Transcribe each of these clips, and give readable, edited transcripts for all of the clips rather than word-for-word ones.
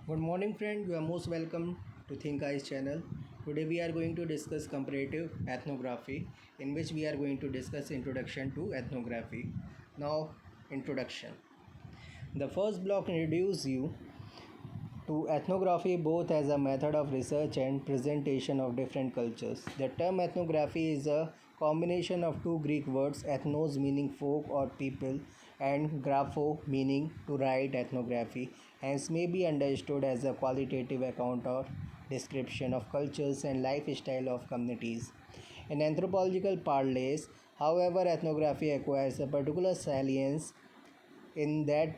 Good morning, friend. You are most welcome to Think Eyes channel. Today we are going to discuss comparative ethnography, in which we are going to discuss introduction to ethnography. Now, introduction. The first block introduces you to ethnography both as a method of research and presentation of different cultures. The term ethnography is a combination of two Greek words, ethnos meaning folk or people, and grapho meaning to write ethnography, hence may be understood as a qualitative account or description of cultures and lifestyle of communities. In anthropological parlance, however, ethnography acquires a particular salience in that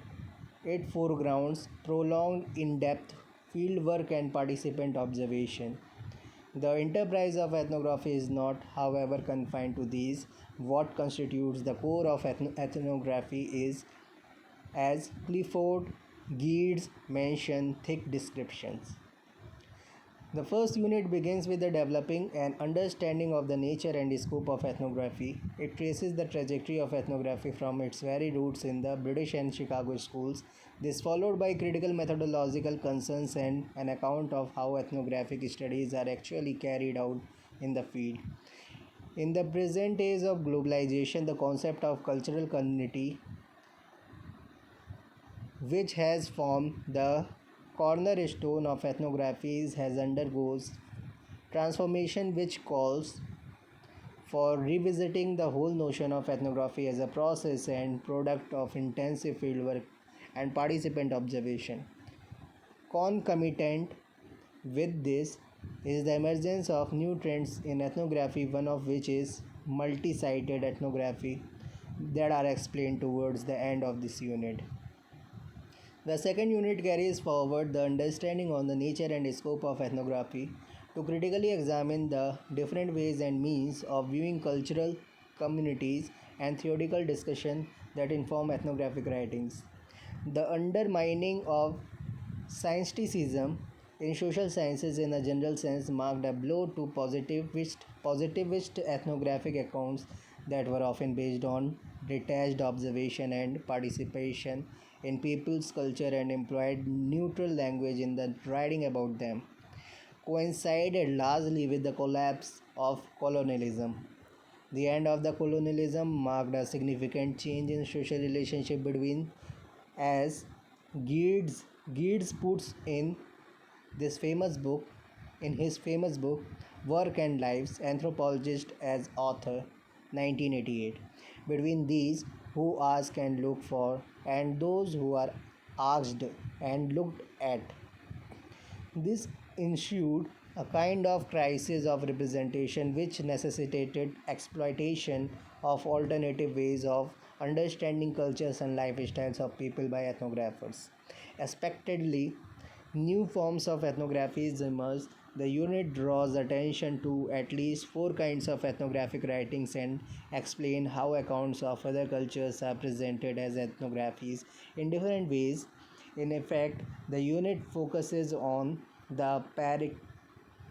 it foregrounds prolonged in depth fieldwork and participant observation. The enterprise of ethnography is not, however, confined to these. What constitutes the core of ethnography is, as Clifford Geertz mentioned, thick descriptions. The first unit begins with the developing an understanding of the nature and scope of ethnography. It traces the trajectory of ethnography from its very roots in the British and Chicago schools. This followed by critical methodological concerns and an account of how ethnographic studies are actually carried out in the field. In the present age of globalization, the concept of cultural community, which has formed the cornerstone of ethnographies, has undergoes transformation, which calls for revisiting the whole notion of ethnography as a process and product of intensive fieldwork and participant observation. Concomitant with this is the emergence of new trends in ethnography, one of which is multi-sited ethnography, that are explained towards the end of this unit. The second unit carries forward the understanding on the nature and scope of ethnography to critically examine the different ways and means of viewing cultural communities and theoretical discussion that inform ethnographic writings. The undermining of scientificism in social sciences in a general sense marked a blow to positivist ethnographic accounts that were often based on detached observation and participation in people's culture and employed neutral language in the writing about them, coincided largely with the collapse of colonialism. The end of the colonialism marked a significant change in social relationship between, as Geertz puts this famous book in his famous book Work and Lives, Anthropologist as Author, 1988, between these who ask and look for and those who are asked and looked at. This ensued a kind of crisis of representation which necessitated exploitation of alternative ways of understanding cultures and lifestyles of people by ethnographers. Expectedly, new forms of ethnographies emerged. The unit draws attention to at least four kinds of ethnographic writings and explain how accounts of other cultures are presented as ethnographies in different ways. In effect, the unit focuses on the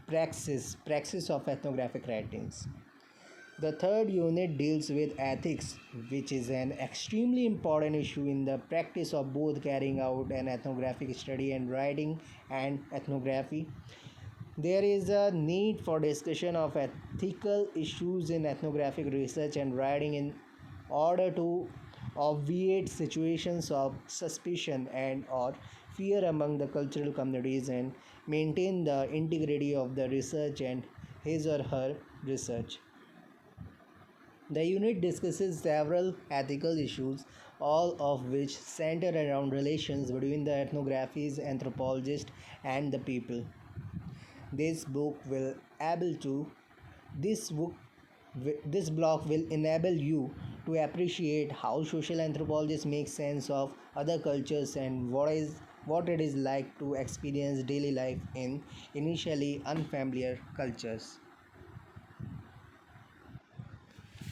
praxis of ethnographic writings. The third unit deals with ethics, which is an extremely important issue in the practice of both carrying out an ethnographic study and writing and ethnography. There is a need for discussion of ethical issues in ethnographic research and writing in order to obviate situations of suspicion and or fear among the cultural communities and maintain the integrity of the research and his or her research. The unit discusses several ethical issues, all of which center around relations between the ethnographies, anthropologist, and the people. This book will able to this book this block will enable you to appreciate how social anthropologists make sense of other cultures and what it is like to experience daily life in initially unfamiliar cultures.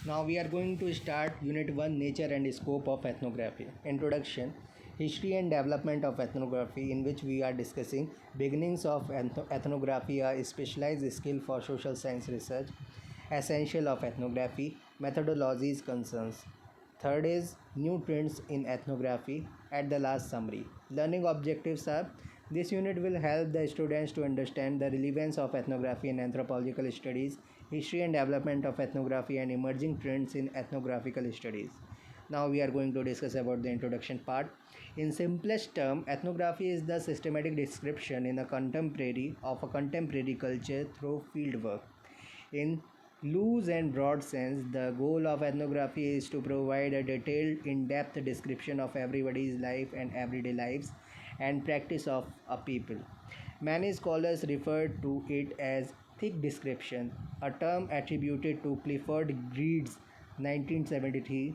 Now we are going to start Unit 1, Nature and Scope of Ethnography. Introduction, History and Development of Ethnography, in which we are discussing beginnings of ethnography, a specialized skill for social science research, essential of ethnography, methodologies, concerns. Third is new trends in ethnography. At the last, summary. Learning objectives are This unit will help the students to understand the relevance of ethnography in anthropological studies, history and development of ethnography, and emerging trends in ethnographical studies. Now we are going to discuss about the introduction part. In simplest term, ethnography is the systematic description in a contemporary culture through fieldwork. In loose and broad sense, the goal of ethnography is to provide a detailed, in-depth description of everybody's life and everyday lives and practice of a people. Many scholars refer to it as thick description, a term attributed to Clifford Greed's 1973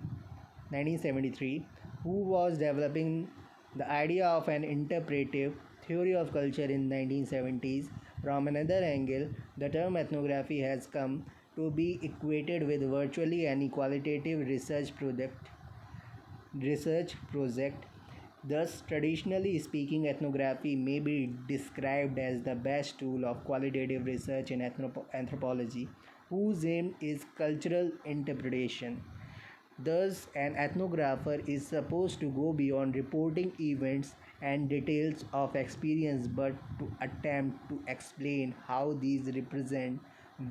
1973, who was developing the idea of an interpretive theory of culture in 1970s. From another angle, the term ethnography has come to be equated with virtually any qualitative research project. Thus, traditionally speaking, ethnography may be described as the best tool of qualitative research in anthropology, whose aim is cultural interpretation. Thus, an ethnographer is supposed to go beyond reporting events and details of experience but to attempt to explain how these represent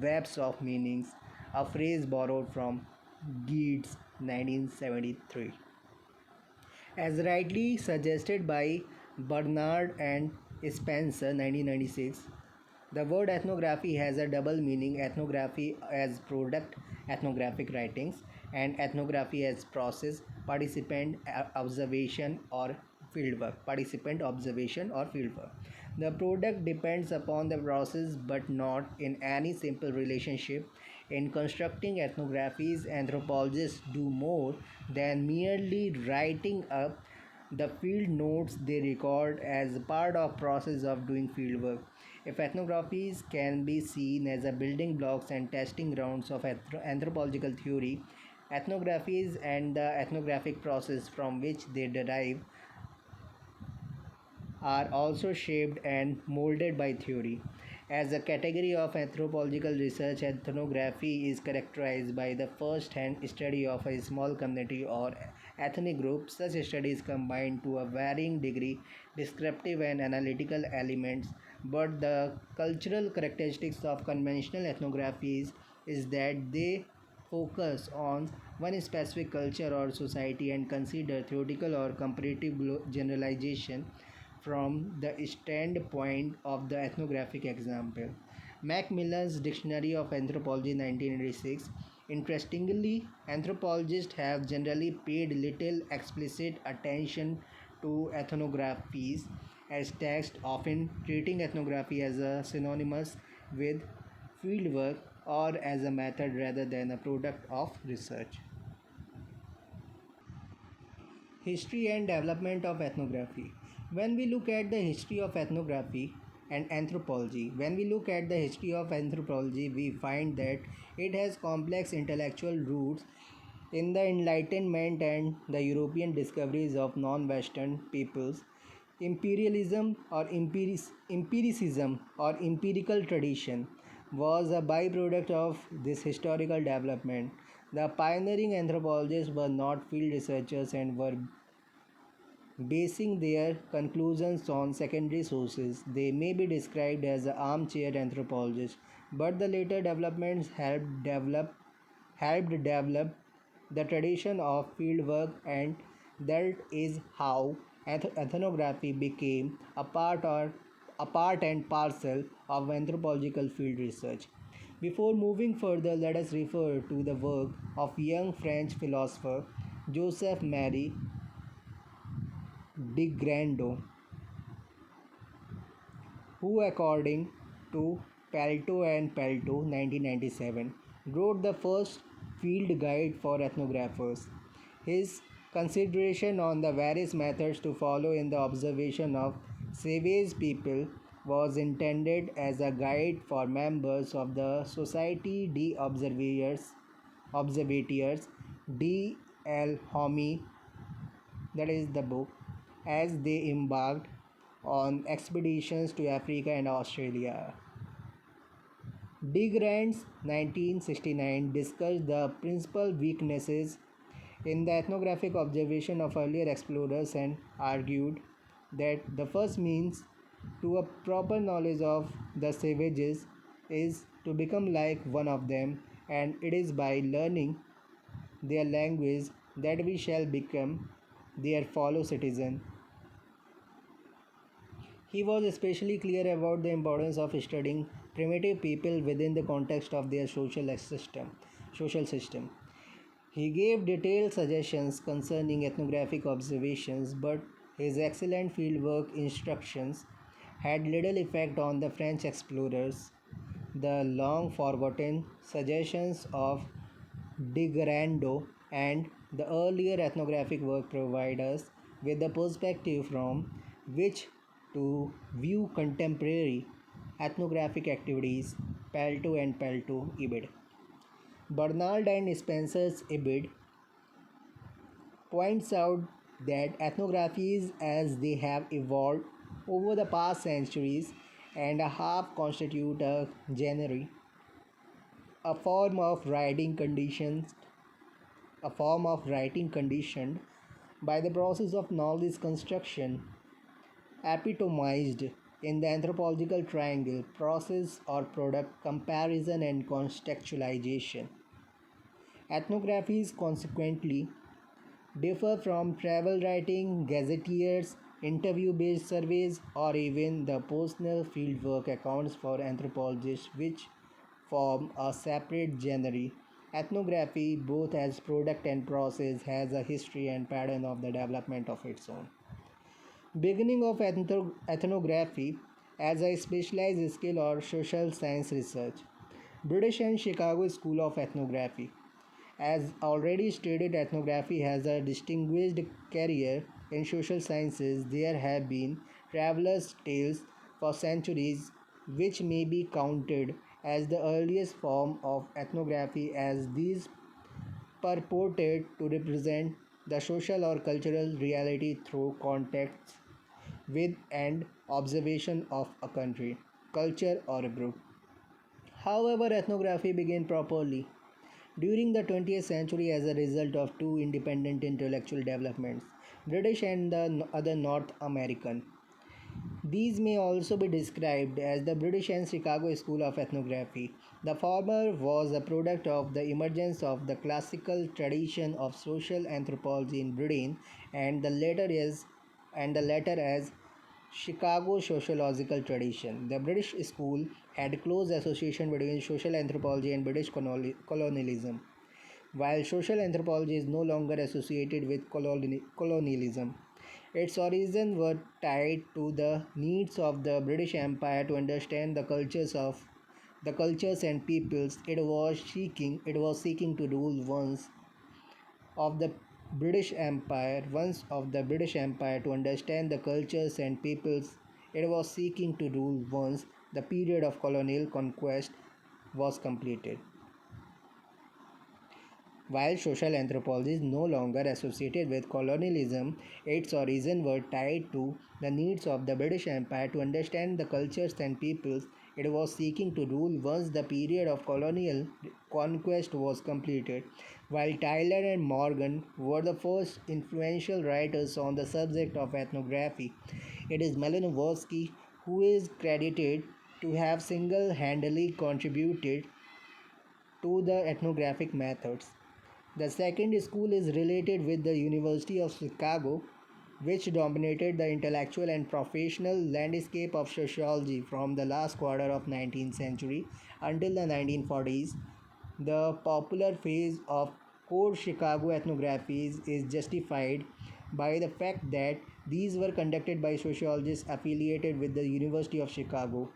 webs of meanings, a phrase borrowed from Geeds 1973. As rightly suggested by Bernard and Spencer 1996, the word ethnography has a double meaning: ethnography as product, ethnographic writings, and ethnography as process, participant observation or fieldwork. The product depends upon the process but not in any simple relationship. In constructing ethnographies, anthropologists do more than merely writing up the field notes they record as part of process of doing fieldwork. If ethnographies can be seen as a building blocks and testing grounds of anthropological theory, ethnographies and the ethnographic process from which they derive are also shaped and molded by theory. As a category of anthropological research, ethnography is characterized by the first hand study of a small community or ethnic group. Such studies combine to a varying degree descriptive and analytical elements, but the cultural characteristics of conventional ethnographies is that they focus on one specific culture or society and consider theoretical or comparative generalization from the standpoint of the ethnographic example. Macmillan's Dictionary of Anthropology 1986. Interestingly, anthropologists have generally paid little explicit attention to ethnographies as text, often treating ethnography as a synonymous with fieldwork or as a method rather than a product of research. History and development of ethnography. When we look at the history of ethnography and anthropology, we find that it has complex intellectual roots in the Enlightenment and the European discoveries of non Western peoples. Empiricism or empirical tradition was a byproduct of this historical development. The pioneering anthropologists were not field researchers and were basing their conclusions on secondary sources. They may be described as armchair anthropologists, but the later developments helped develop the tradition of fieldwork, and that is how ethnography became a part and parcel of anthropological field research. Before moving further, let us refer to the work of young French philosopher Joseph Marie de Grando, who, according to Pelto and Pelto 1997, wrote the first field guide for ethnographers. His consideration on the various methods to follow in the observation of savage people was intended as a guide for members of the Society de Observateurs de El Homme, that is the book, as they embarked on expeditions to Africa and Australia. De Grand's 1969 discussed the principal weaknesses in the ethnographic observation of earlier explorers and argued that the first means To a proper knowledge of the savages is to become like one of them, and it is by learning their language that we shall become their fellow citizen. He was especially clear about the importance of studying primitive people within the context of their social system. He gave detailed suggestions concerning ethnographic observations, but his excellent fieldwork instructions had little effect on the French explorers. The long forgotten suggestions of de Grando and the earlier ethnographic work provide us with the perspective from which to view contemporary ethnographic activities. Pelto and Pelto Ibid. Bernard and Spencer's Ibid points out that ethnographies as they have evolved over the past centuries and a half constitute a genre, a form of writing conditions, a form of writing conditioned by the process of knowledge construction, epitomized in the anthropological triangle process or product comparison and contextualization. Ethnographies consequently differ from travel writing, gazetteers, interview based surveys, or even the personal fieldwork accounts for anthropologists, which form a separate genre. Ethnography, both as product and process, has a history and pattern of the development of its own. Beginning of ethnography as a specialized skill or social science research. British and Chicago School of Ethnography. As already stated, ethnography has a distinguished career in social sciences. There have been travelers' tales for centuries, which may be counted as the earliest form of ethnography, as these purported to represent the social or cultural reality through contacts with and observation of a country, culture, or a group. However, ethnography began properly during the 20th century as a result of two independent intellectual developments, British and the other North American. These may also be described as the British and Chicago School of Ethnography. The former was a product of the emergence of the classical tradition of social anthropology in Britain, and the latter as Chicago sociological tradition. The British school had close association between social anthropology and British colonialism, while social anthropology is no longer associated with colonialism. Its origins were tied to the needs of the British Empire to understand the cultures and peoples it was seeking to rule of the once of the British Empire to understand the cultures and peoples it was seeking to rule once the period of colonial conquest was completed. While social anthropology is no longer associated with colonialism, its origins were tied to the needs of the British Empire to understand the cultures and peoples it was seeking to rule once the period of colonial conquest was completed. While Tyler and Morgan were the first influential writers on the subject of ethnography, it is Malinowski who is credited to have single handedly contributed to the ethnographic methods. The second school is related with the University of Chicago, which dominated the intellectual and professional landscape of sociology from the last quarter of 19th century until the 1940s. The popular phase of core Chicago ethnographies is justified by the fact that these were conducted by sociologists affiliated with the University of Chicago.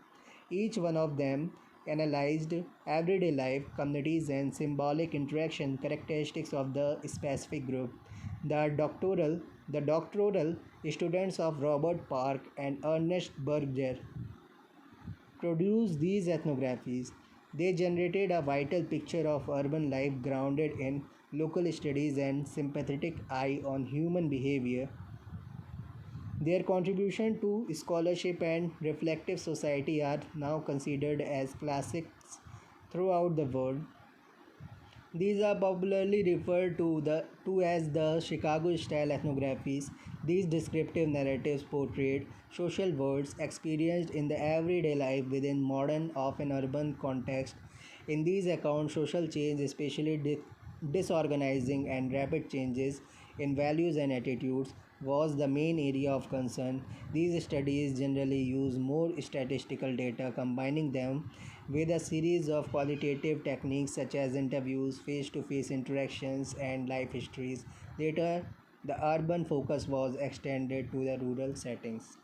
Each one of them analyzed everyday life, communities, and symbolic interaction characteristics of the specific group. The doctoral, the doctoral students of Robert Park and Ernest Berger produced these ethnographies. They generated a vital picture of urban life grounded in local studies and sympathetic eye on human behavior. Their contribution to scholarship and reflective society are now considered as classics throughout the world. These are popularly referred to as the Chicago style ethnographies. These descriptive narratives portrayed social worlds experienced in the everyday life within modern, often urban context. In these accounts, social change, especially disorganizing and rapid changes in values and attitudes, was the main area of concern. These studies generally use more statistical data, combining them with a series of qualitative techniques such as interviews, face to face interactions, and life histories. Later, the urban focus was extended to the rural settings.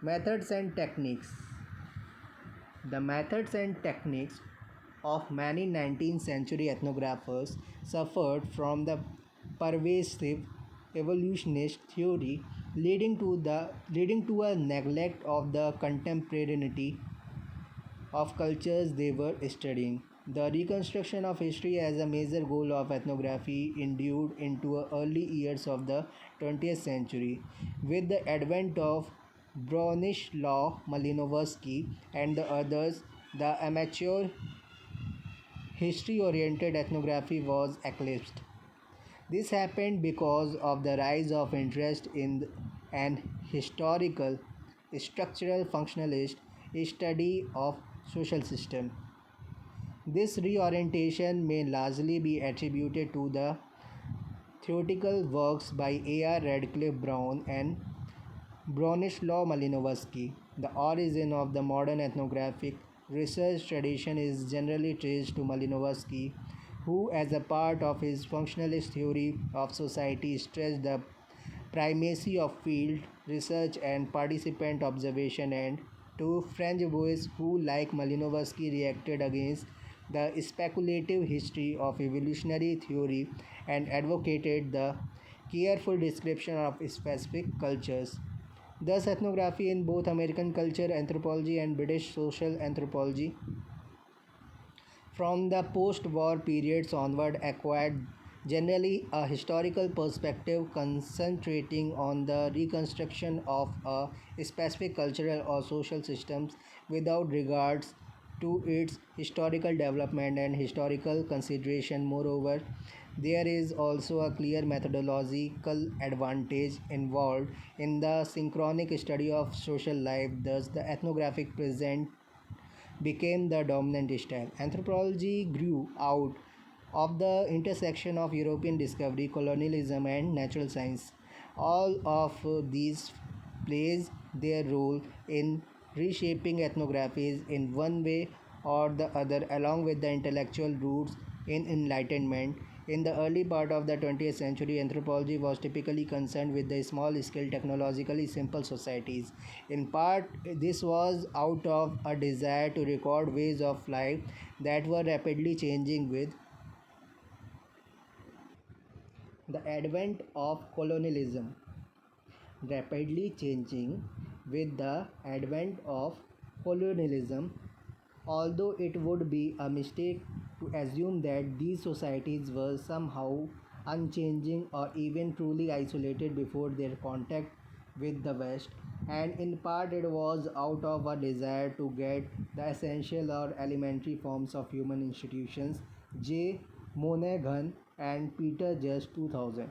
Methods and techniques. The methods and techniques of many 19th century ethnographers suffered from the pervasive evolutionist theory leading to a neglect of the contemporaneity of cultures they were studying. The reconstruction of history as a major goal of ethnography endured into the early years of the 20th century. With the advent of Bronislaw Malinowski and the others, the amateur history oriented ethnography was eclipsed. This happened because of the rise of interest in an historical, structural functionalist study of social system. This reorientation may largely be attributed to the theoretical works by A.R. Radcliffe Brown and Bronislaw Malinowski. The origin of the modern ethnographic research tradition is generally traced to Malinowski, who, as a part of his functionalist theory of society, stressed the primacy of field research and participant observation, and to French who, like Malinowski, reacted against the speculative history of evolutionary theory and advocated the careful description of specific cultures. Thus, ethnography in both American culture anthropology and British social anthropology from the post war periods onward acquired generally a historical perspective concentrating on the reconstruction of a specific cultural or social systems without regards to its historical development and historical consideration. Moreover, there is also a clear methodological advantage involved in the synchronic study of social life. Thus, the ethnographic present became the dominant style. Anthropology grew out of the intersection of European discovery, colonialism, and natural science. All of these plays their role in reshaping ethnographies in one way or the other, along with the intellectual roots in Enlightenment. In the early part of the 20th century, anthropology was typically concerned with the small scale, technologically simple societies. In part, this was out of a desire to record ways of life that were rapidly changing with the advent of colonialism. Rapidly changing with the advent of colonialism, although it would be a mistake to assume that these societies were somehow unchanging or even truly isolated before their contact with the West, and in part it was out of a desire to get the essential or elementary forms of human institutions. J. Monaghan and Peter Just 2000.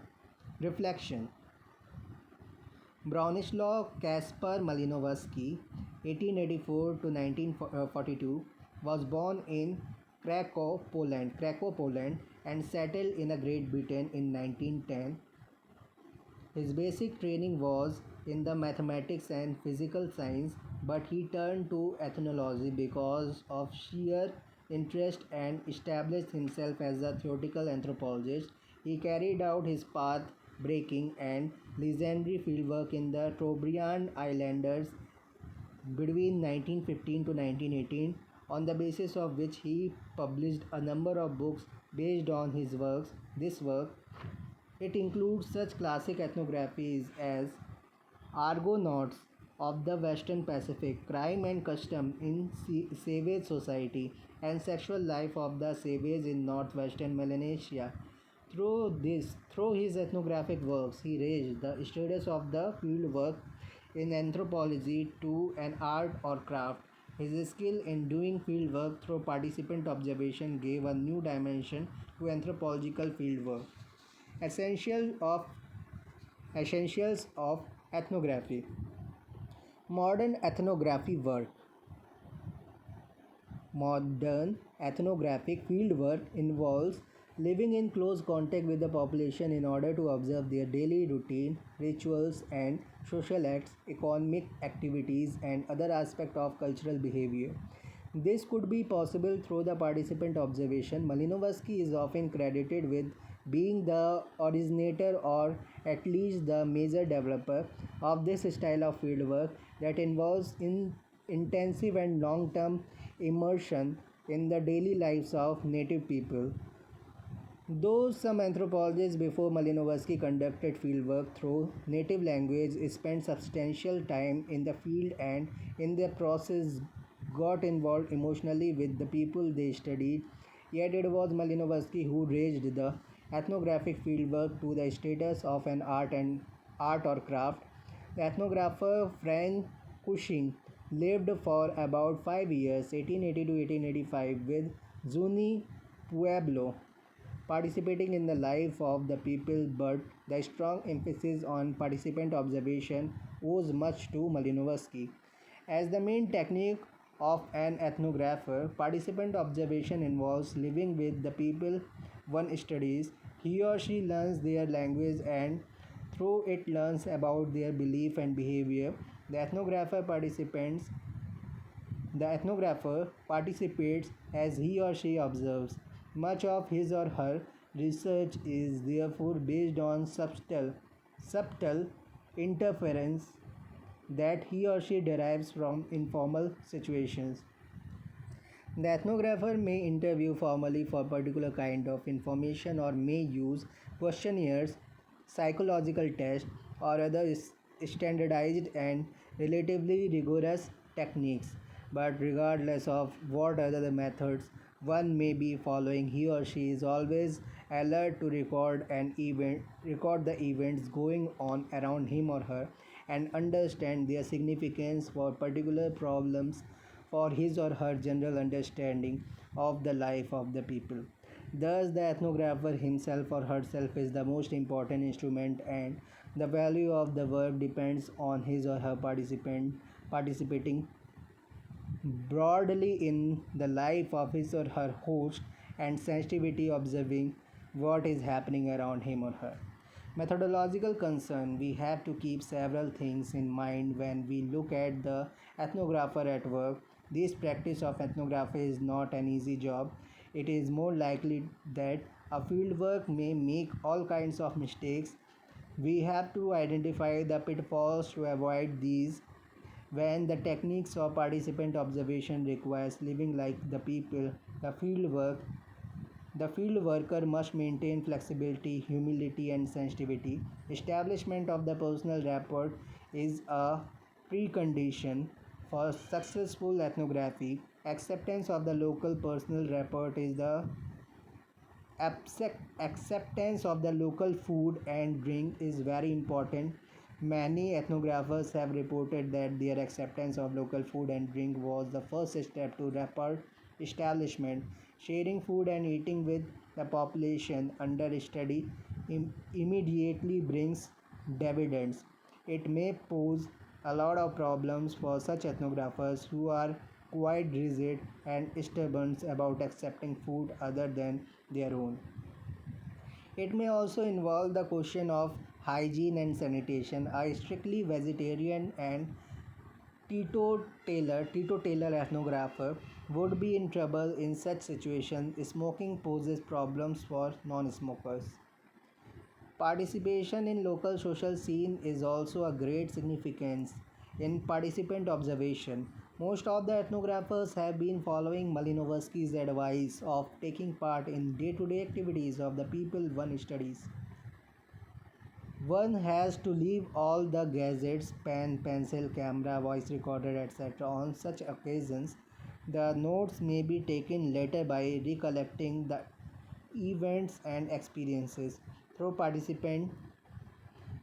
Reflection. Bronislaw Kaspar Malinowski, 1884 to 1942, was born in Krakow, Poland, and settled in Great Britain in 1910. His basic training was in the mathematics and physical science, but he turned to ethnology because of sheer interest and established himself as a theoretical anthropologist. He carried out his path breaking and legendary fieldwork in the Trobriand Islanders between 1915 to 1918, on the basis of which he published a number of books based on his works. This work it includes such classic ethnographies as Argonauts of the Western Pacific, Crime and Custom in Savage Society, and Sexual Life of the Savages in Northwestern Melanesia. Through his ethnographic works, he raised the status of the fieldwork in anthropology to an art or craft. His skill in doing fieldwork through participant observation gave a new dimension to anthropological fieldwork. Essential of Essentials of ethnography. Modern ethnography work. Modern ethnographic fieldwork involves living in close contact with the population in order to observe their daily routine, rituals, and social acts, economic activities, and other aspects of cultural behavior. This could be possible through the participant observation. Malinowski is often credited with being the originator or at least the major developer of this style of fieldwork that involves intensive and long term immersion in the daily lives of native people. Though some anthropologists before Malinowski conducted fieldwork through native language spent substantial time in the field and in the process got involved emotionally with the people they studied, yet it was Malinowski who raised the ethnographic fieldwork to the status of an art or craft. The ethnographer Frank Cushing lived for about 5 years, 1880 to 1885, with Zuni Pueblo, participating in the life of the people, but the strong emphasis on participant observation owes much to Malinowski. As the main technique of an ethnographer, participant observation involves living with the people one studies. He or she learns their language and through it learns about their belief and behavior. The ethnographer participants the ethnographer participates as he or she observes. Much of his or her research is therefore based on subtle interference that he or she derives from informal situations. The ethnographer may interview formally for particular kind of information or may use questionnaires, psychological tests, or other standardized and relatively rigorous techniques. But regardless of what other methods one may be following, he or she is always alert to record the events going on around him or her, and understand their significance for particular problems for his or her general understanding of the life of the people. Thus, the ethnographer himself or herself is the most important instrument, and the value of the work depends on his or her participating broadly in the life of his or her host and sensitivity observing what is happening around him or her. Methodological concern. We have to keep several things in mind when we look at the ethnographer at work. This practice of ethnography is not an easy job. It is more likely that a fieldwork may make all kinds of mistakes. We have to identify the pitfalls to avoid these. When the techniques of participant observation requires living like the people, the field worker must maintain flexibility, humility, and sensitivity. Establishment of the personal rapport is a precondition for successful ethnography. Acceptance of the local personal rapport is the acceptance of the local food and drink is very important. Many ethnographers have reported that their acceptance of local food and drink was the first step to rapport establishment. Sharing food and eating with the population under study immediately brings dividends. It may pose a lot of problems for such ethnographers who are quite rigid and stubborn about accepting food other than their own. It may also involve the question of hygiene and sanitation. A strictly vegetarian and teetotaler ethnographer would be in trouble in such situations. Smoking poses problems for non-smokers. Participation in local social scene is also a great significance in participant observation. Most of the ethnographers have been following Malinowski's advice of taking part in day-to-day activities of the people one studies. One has to leave all the gadgets, pen, pencil, camera, voice recorder, etc. On such occasions, the notes may be taken later by recollecting the events and experiences. Through participant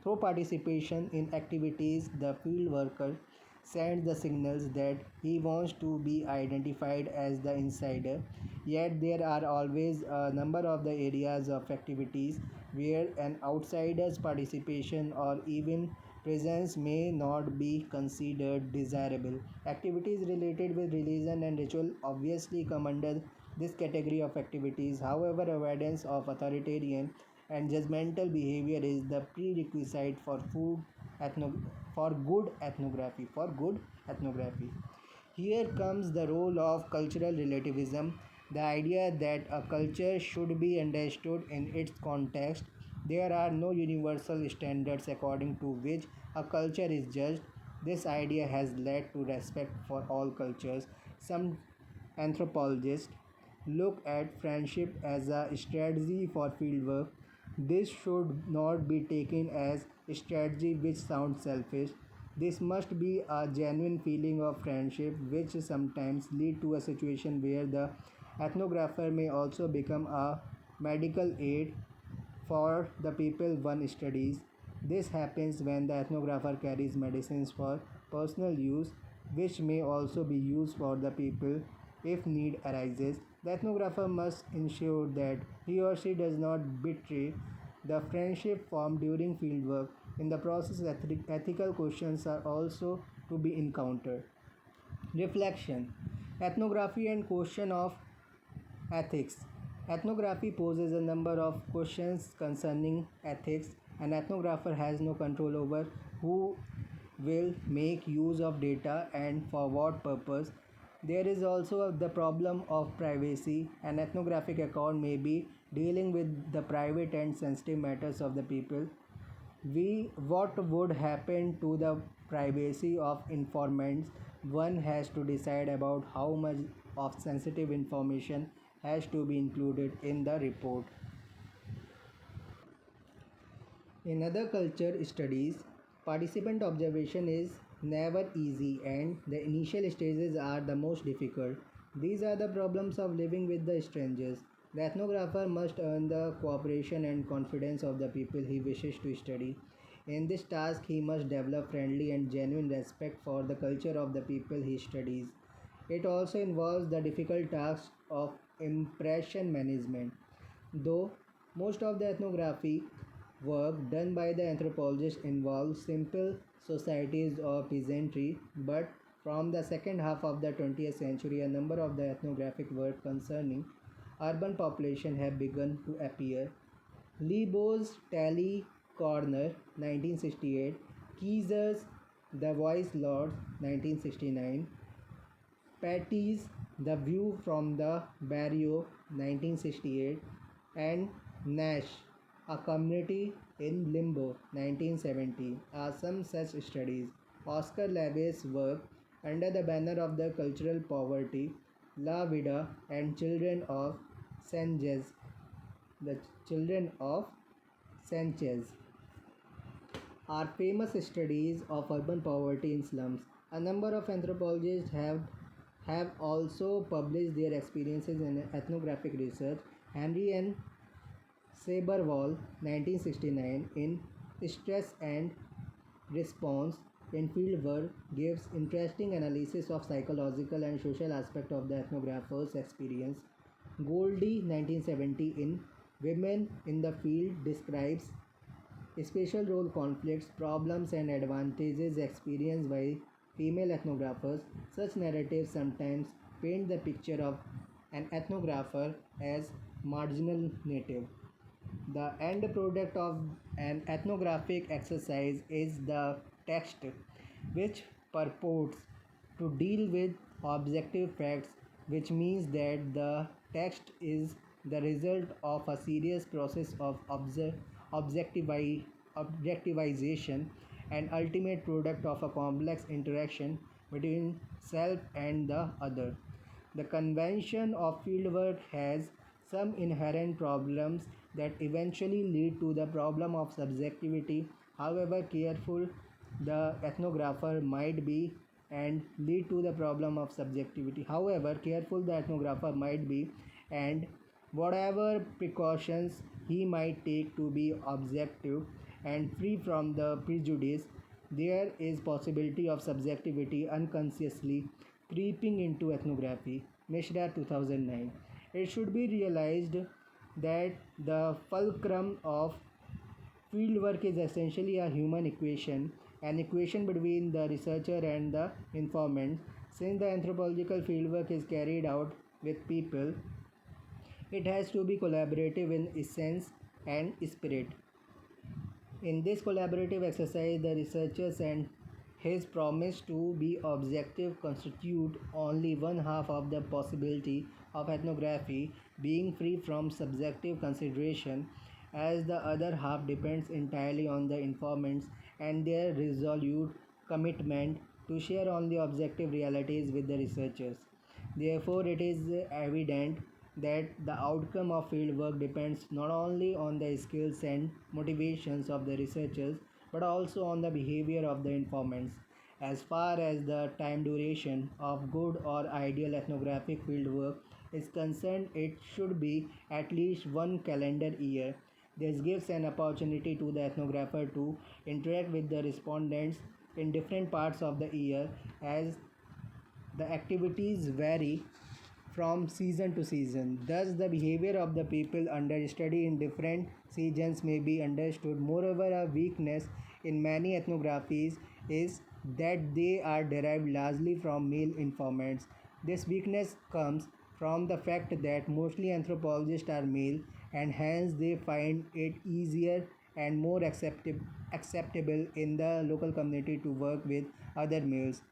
through participation in activities, the field worker sends the signals that he wants to be identified as the insider. Yet there are always a number of the areas of activities where an outsider's participation or even presence may not be considered desirable. Activities related with religion and ritual obviously come under this category of activities. However, avoidance of authoritarian and judgmental behavior is the prerequisite for ethno- for good ethnography. For good ethnography. Here comes the role of cultural relativism, the idea that a culture should be understood in its context. There are no universal standards according to which a culture is judged. This idea has led to respect for all cultures. Some anthropologists look at friendship as a strategy for fieldwork. This should not be taken as a strategy which sounds selfish. This must be a genuine feeling of friendship, which sometimes lead to a situation where the ethnographer may also become a medical aid for the people one studies. This happens when the ethnographer carries medicines for personal use, which may also be used for the people if need arises. The ethnographer must ensure that he or she does not betray the friendship formed during fieldwork. In the process, ethical questions are also to be encountered. Reflection, ethnography and question of ethics. Ethnography poses a number of questions concerning ethics. An ethnographer has no control over who will make use of data and for what purpose. There is also the problem of privacy. An ethnographic account may be dealing with the private and sensitive matters of the people. What would happen to the privacy of informants? One has to decide about how much of sensitive information has to be included in the report. In other culture studies, participant observation is never easy and the initial stages are the most difficult. These are the problems of living with the strangers. The ethnographer must earn the cooperation and confidence of the people he wishes to study. In this task, he must develop friendly and genuine respect for the culture of the people he studies. It also involves the difficult task of impression management. Though most of the ethnography work done by the anthropologist involves simple societies or peasantry, but from the second half of the 20th century, a number of the ethnographic work concerning urban population have begun to appear. Lebow's Tally Corner 1968, Keezer's The Voice Lords 1969, Patty's The View from the Barrio 1968, and Nash, A Community in Limbo 1970 are some such studies. Oscar Lebe's work under the banner of the cultural poverty, La Vida and Children of Sanchez, the Children of Sanchez are famous studies of urban poverty in slums. A number of anthropologists have also published their experiences in ethnographic research. Henry N. Saberwall, 1969, in Stress and Response in Fieldwork, gives interesting analysis of psychological and social aspect of the ethnographer's experience. Goldie, 1970, in Women in the Field, describes special role conflicts, problems, and advantages experienced by female ethnographers. Such narratives sometimes paint the picture of an ethnographer as marginal native. The end product of an ethnographic exercise is the text, which purports to deal with objective facts, which means that the text is the result of a serious process of objectivization and ultimate product of a complex interaction between self and the other. The convention of fieldwork has some inherent problems that eventually lead to the problem of subjectivity. However careful the ethnographer might be and lead to the problem of subjectivity. However careful the ethnographer might be and whatever precautions he might take to be objective and free from the prejudice, there is possibility of subjectivity unconsciously creeping into ethnography. Mishra 2009. It should be realized that the fulcrum of fieldwork is essentially a human equation, an equation between the researcher and the informant. Since the anthropological fieldwork is carried out with people, it has to be collaborative in essence and spirit. In this collaborative exercise, the researchers and his promise to be objective constitute only one half of the possibility of ethnography being free from subjective consideration, as the other half depends entirely on the informants and their resolute commitment to share only objective realities with the researchers. Therefore, it is evident that the outcome of fieldwork depends not only on the skills and motivations of the researchers but also on the behavior of the informants. As far as the time duration of good or ideal ethnographic fieldwork is concerned, it should be at least one calendar year. This gives an opportunity to the ethnographer to interact with the respondents in different parts of the year, as the activities vary from season to season. Thus, the behavior of the people under study in different seasons may be understood. Moreover, a weakness in many ethnographies is that they are derived largely from male informants. This weakness comes from the fact that mostly anthropologists are male, and hence they find it easier and more acceptable in the local community to work with other males.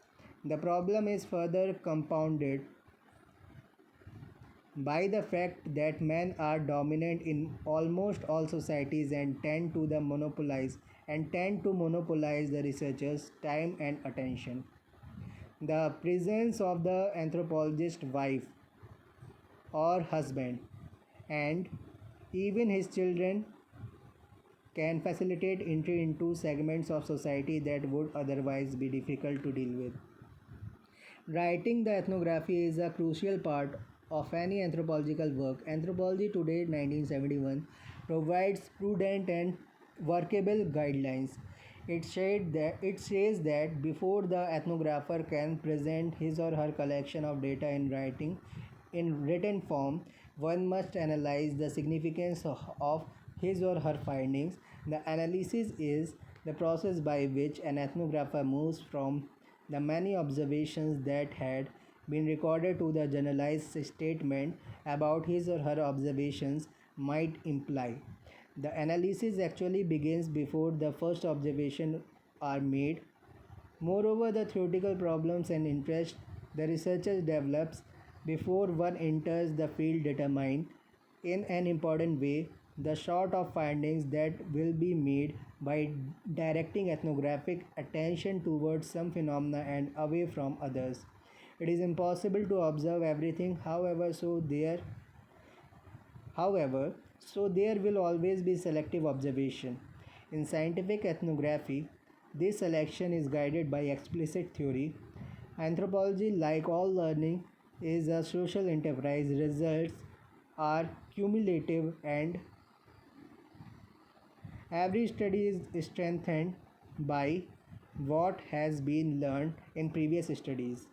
The problem is further compounded by the fact that men are dominant in almost all societies and tend to monopolize the researchers' time and attention. The presence of the anthropologist wife or husband and even his children can facilitate entry into segments of society that would otherwise be difficult to deal with. Writing the ethnography is a crucial part of any anthropological work. Anthropology Today 1971 provides prudent and workable guidelines. It says that before the ethnographer can present his or her collection of data in written form, one must analyze the significance of his or her findings. The analysis is the process by which an ethnographer moves from the many observations that had been recorded to the generalized statement about his or her observations might imply. The analysis actually begins before the first observation are made. Moreover, the theoretical problems and interests the researcher develops before one enters the field determine, in an important way, the sort of findings that will be made by directing ethnographic attention towards some phenomena and away from others. It is impossible to observe everything, however, so there will always be selective observation. In scientific ethnography, this selection is guided by explicit theory. Anthropology, like all learning, is a social enterprise. Results are cumulative, and every study is strengthened by what has been learned in previous studies.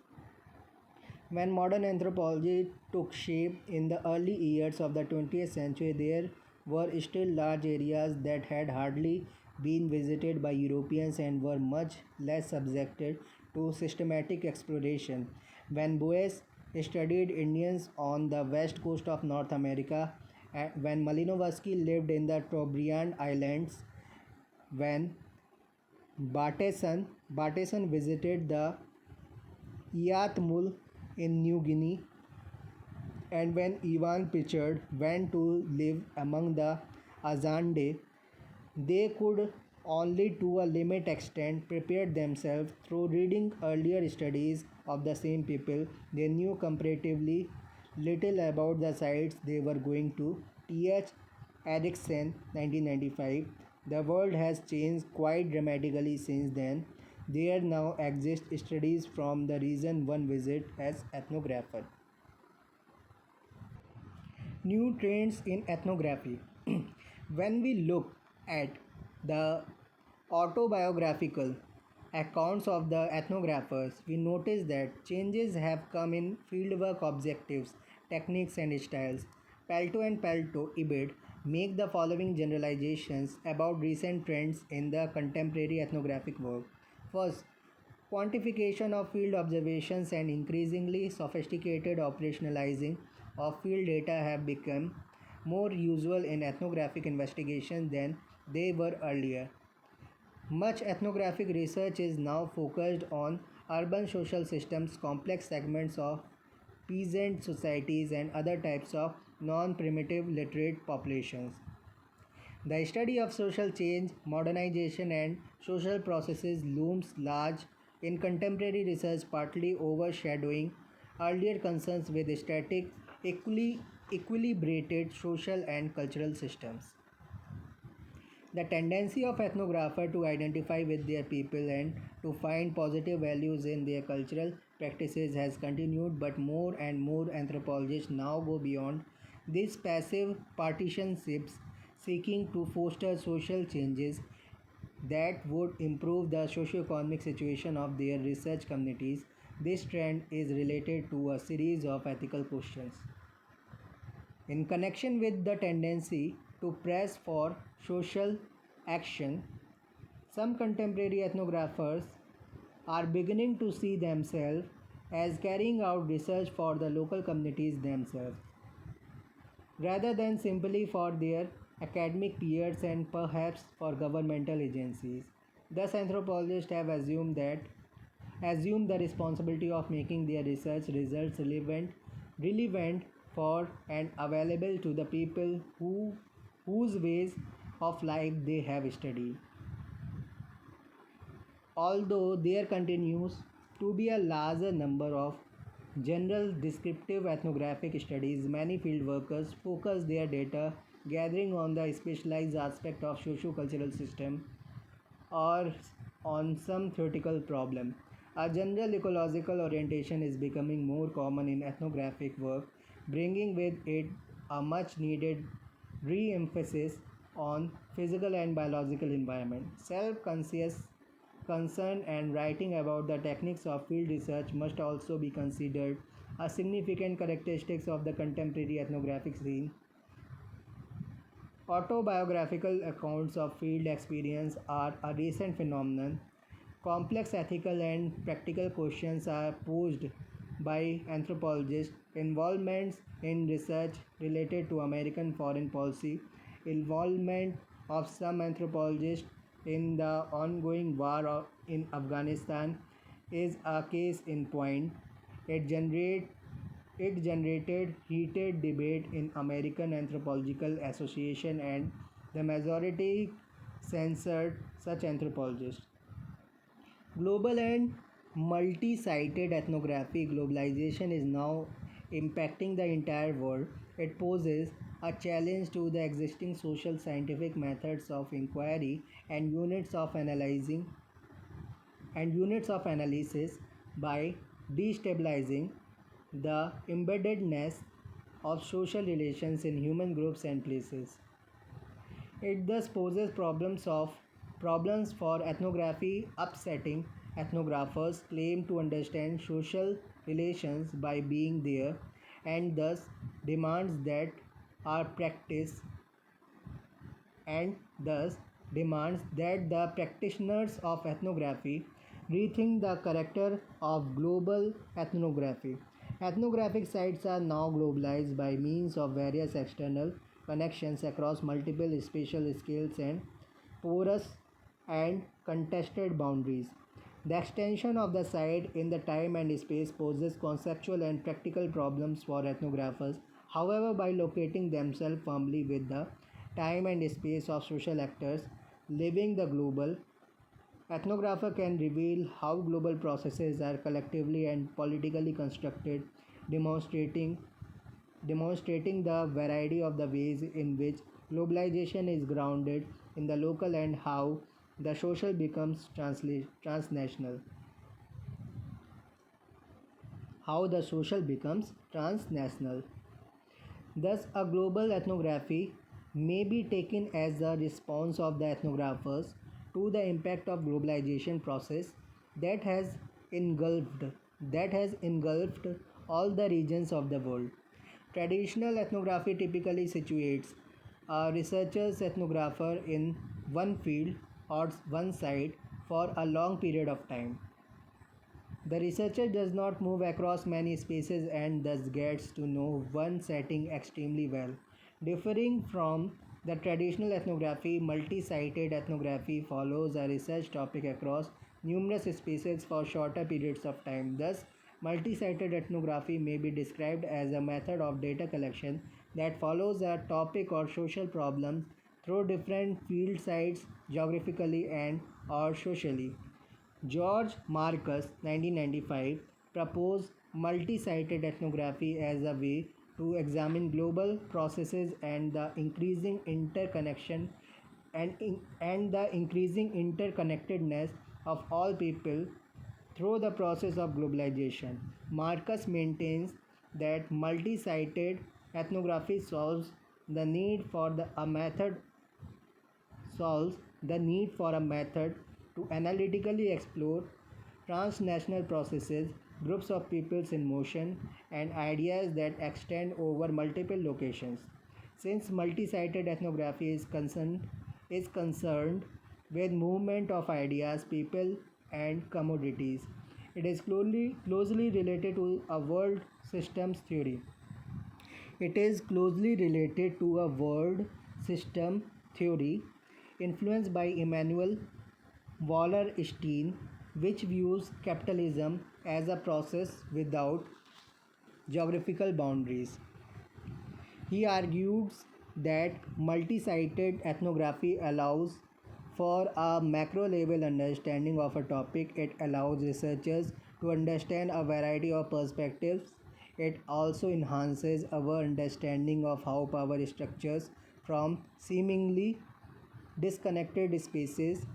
When modern anthropology took shape in the early years of the 20th century, there were still large areas that had hardly been visited by Europeans and were much less subjected to systematic exploration. When Boas studied Indians on the west coast of North America, when Malinowski lived in the Trobriand Islands, when Bateson visited the Iatmul in New Guinea, and when Ivan Pritchard went to live among the Azande, they could only to a limited extent prepare themselves through reading earlier studies of the same people. They knew comparatively little about the sites they were going to. T.H. Erickson, 1995. The world has changed quite dramatically since then. There now exist studies from the region one visits as ethnographer. New trends in ethnography. When we look at the autobiographical accounts of the ethnographers, we notice that changes have come in fieldwork objectives, techniques, and styles. Palto and Palto Ibid make the following generalizations about recent trends in the contemporary ethnographic work. First, quantification of field observations and increasingly sophisticated operationalizing of field data have become more usual in ethnographic investigation than they were earlier. Much ethnographic research is now focused on urban social systems, complex segments of peasant societies, and other types of non primitive literate populations. The study of social change, modernization, and social processes looms large in contemporary research, partly overshadowing earlier concerns with static, equilibrated social and cultural systems. The tendency of ethnographer to identify with their people and to find positive values in their cultural practices has continued, but more and more anthropologists now go beyond these passive partisanships, seeking to foster social changes that would improve the socio-economic situation of their research communities. This trend is related to a series of ethical questions. In connection with the tendency to press for social action, some contemporary ethnographers are beginning to see themselves as carrying out research for the local communities themselves, rather than simply for their academic peers and perhaps for governmental agencies. Thus, anthropologists have assumed the responsibility of making their research results relevant for and available to the people whose ways of life they have studied. Although there continues to be a larger number of general descriptive ethnographic studies, many field workers focus their data gathering on the specialized aspect of socio-cultural system or on some theoretical problem. A general ecological orientation is becoming more common in ethnographic work, bringing with it a much needed re emphasis on physical and biological environment. Self conscious concern and writing about the techniques of field research must also be considered a significant characteristics of the contemporary ethnographic scene. Autobiographical accounts of field experience are a recent phenomenon. Complex ethical and practical questions are posed by anthropologists. Involvements in research related to American foreign policy, involvement of some anthropologists in the ongoing war in Afghanistan is a case in point. It generate it generated heated debate in American Anthropological Association, and the majority censored such anthropologists. Global and multi sited ethnography globalization is now impacting the entire world. It poses a challenge to the existing social scientific methods of inquiry and units of analysis by destabilizing the embeddedness of social relations in human groups and places. It thus poses problems for ethnography, upsetting ethnographers claim to understand social relations by being there, and thus demands that are practiced and thus demands that the practitioners of ethnography rethink the character of global ethnography. Ethnographic sites are now globalized by means of various external connections across multiple spatial scales and porous and contested boundaries. The extension of the site in the time and space poses conceptual and practical problems for ethnographers. However, by locating themselves firmly with the time and space of social actors living the global, ethnographer can reveal how global processes are collectively and politically constructed, demonstrating demonstrating the variety of the ways in which globalization is grounded in the local and how the social becomes transnational. How the social becomes transnational. Thus, a global ethnography may be taken as a response of the ethnographers to the impact of globalization process that has engulfed that has engulfed all the regions of the world. Traditional ethnography typically situates a researcher's ethnographer in one field or one site for a long period of time. The researcher does not move across many spaces and thus gets to know one setting extremely well. Differing from the traditional ethnography, multi sited ethnography follows a research topic across numerous spaces for shorter periods of time. Thus, multi sited ethnography may be described as a method of data collection that follows a topic or social problem through different field sites geographically and or socially. George Marcus, 1995, proposed multi-sited ethnography as a way to examine global processes and the increasing interconnection and the increasing interconnectedness of all people through the process of globalization. Marcus maintains that multi-sited ethnography solves the need for a method to analytically explore transnational processes, groups of peoples in motion, and ideas that extend over multiple locations. Since multi-sited ethnography is concerned with movement of ideas, people, and commodities, it is closely related to a world systems theory. It is closely related to a world system theory influenced by Emmanuel Wallerstein, which views capitalism as a process without geographical boundaries. He argues that multi sited ethnography allows for a macro level understanding of a topic. It allows researchers to understand a variety of perspectives. It also enhances our understanding of how power structures from seemingly disconnected spaces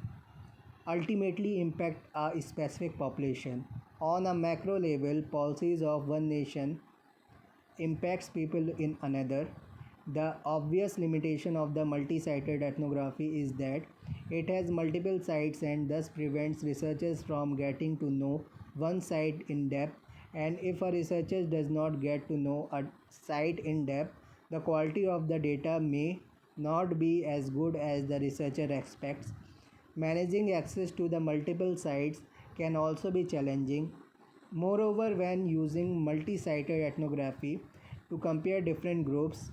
ultimately impact a specific population. On a macro level, policies of one nation impacts people in another. The obvious limitation of the multi-sited ethnography is that it has multiple sites and thus prevents researchers from getting to know one site in depth. And if a researcher does not get to know a site in depth, the quality of the data may not be as good as the researcher expects. Managing access to the multiple sites can also be challenging. Moreover, when using multi sited ethnography to compare different groups'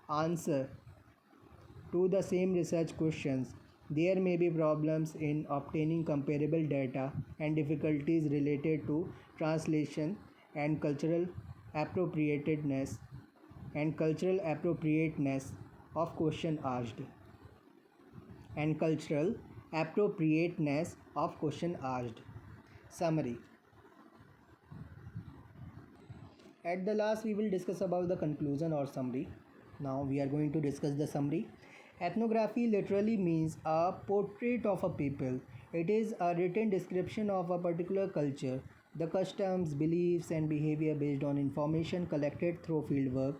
answer to the same research questions, there may be problems in obtaining comparable data and difficulties related to translation and appropriateness cultural appropriateness of question asked and cultural appropriateness of question asked. Summary. At the last, we will discuss about the conclusion or summary. Now, we are going to discuss the summary. Ethnography literally means a portrait of a people. It is a written description of a particular culture, the customs, beliefs, and behavior based on information collected through fieldwork.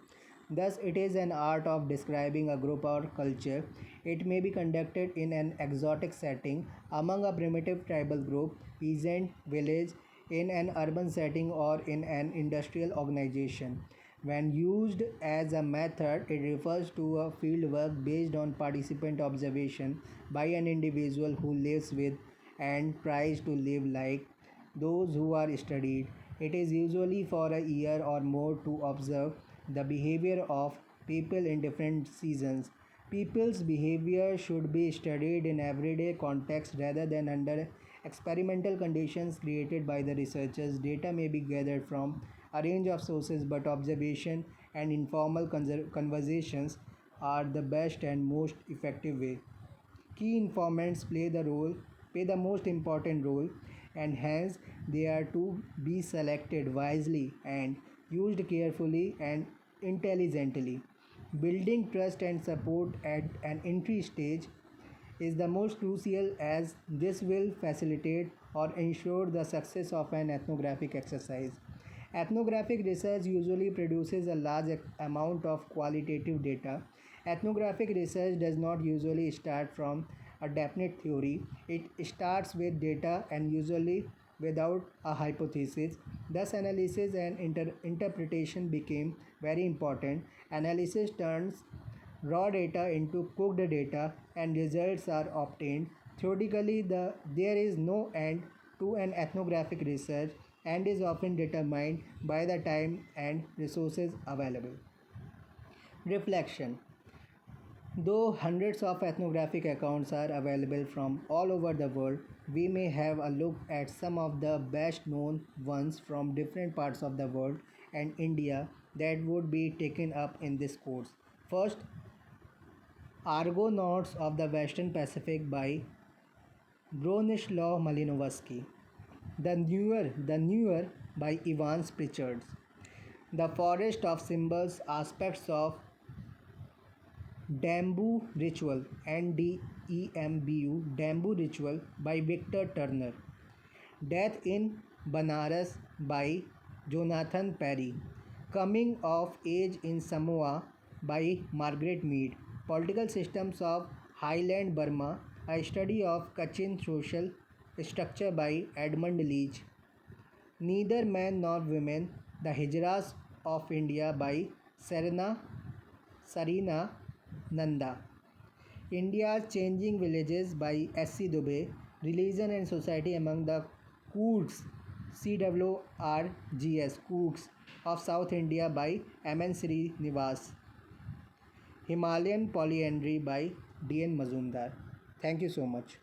Thus, it is an art of describing a group or culture. It may be conducted in an exotic setting among a primitive tribal group, peasant village, in an urban setting, or in an industrial organization. When used as a method, it refers to a fieldwork based on participant observation by an individual who lives with and tries to live like those who are studied. It is usually for a year or more to observe the behavior of people in different seasons. People's behavior should be studied in everyday context rather than under experimental conditions created by the researchers. Data may be gathered from a range of sources, but observation and informal conversations are the best and most effective way. Key informants play the most important role, and hence they are to be selected wisely and used carefully and intelligently. Building trust and support at an entry stage is the most crucial, as this will facilitate or ensure the success of an ethnographic exercise. Ethnographic research usually produces a large amount of qualitative data. Ethnographic research does not usually start from a definite theory. It starts with data and usually without a hypothesis. Thus, analysis and interpretation became very important. Analysis turns raw data into cooked data and results are obtained. Theoretically, there is no end to an ethnographic research and is often determined by the time and resources available. Reflection. Though hundreds of ethnographic accounts are available from all over the world, we may have a look at some of the best known ones from different parts of the world and India that would be taken up in this course. First, Argonauts of the Western Pacific by Bronislaw Malinowski. The Newer by Ivan Pritchards. The Forest of Symbols Aspects of Dambu Ritual NDEMBU Dambu Ritual by Victor Turner. Death in Banaras by Jonathan Perry. Coming of Age in Samoa by Margaret Mead. Political Systems of Highland Burma, a study of Kachin social structure by Edmund Leach. Neither Man Nor Women, The Hijras of India by Sarina Nanda. India's Changing Villages by S.C. Dubey. Religion and Society Among the Kurds, CWRGS, Kurds of South India by M.N. Srinivas. Himalayan Polyandry by D.N. Mazumdar. Thank you so much.